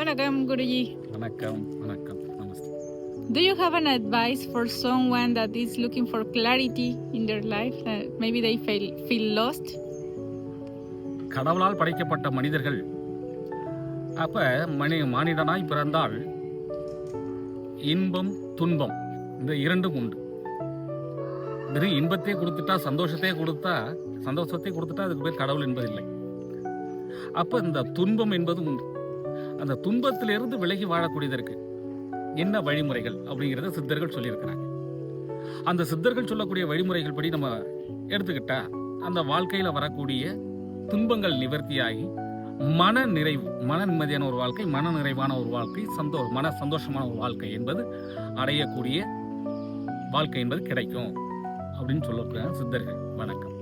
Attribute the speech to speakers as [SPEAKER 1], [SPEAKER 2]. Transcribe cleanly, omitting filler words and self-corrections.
[SPEAKER 1] Vanakkam, Guruji.
[SPEAKER 2] Vanakkam, vanakkam, namaste.
[SPEAKER 1] Do you have an advice for someone that is looking for clarity in their life? Maybe they feel lost?
[SPEAKER 2] கடவுளால் படைக்கப்பட்ட மனிதர்கள் அப்ப மானிடனாய் பிறந்தால் இன்பம் துன்பம் இந்த இரண்டும் உண்டு. வெறும் இன்பத்தை கொடுத்துட்டா சந்தோஷத்தை கொடுத்துட்டா அதுக்கு பேர் கடவுள் என்பதில்லை. அப்ப இந்த துன்பம் என்பது உண்டு. அந்த துன்பத்திலிருந்து விலகி வாழக்கூடியதற்கு என்ன வழிமுறைகள் அப்படிங்கிறத சித்தர்கள் சொல்லியிருக்கிறாங்க. அந்த சித்தர்கள் சொல்லக்கூடிய வழிமுறைகள் படி நம்ம எடுத்துக்கிட்டா அந்த வாழ்க்கையில வரக்கூடிய துன்பங்கள் நிவர்த்தியாகி மன நிம்மதியான ஒரு வாழ்க்கை, மன நிறைவான ஒரு வாழ்க்கை, சந்தோஷமான ஒரு வாழ்க்கை என்பது அடையக்கூடிய வாழ்க்கை என்பது கிடைக்கும் அப்படின்னு சொல்லக்கூடிய சித்தர்கள். வணக்கம்.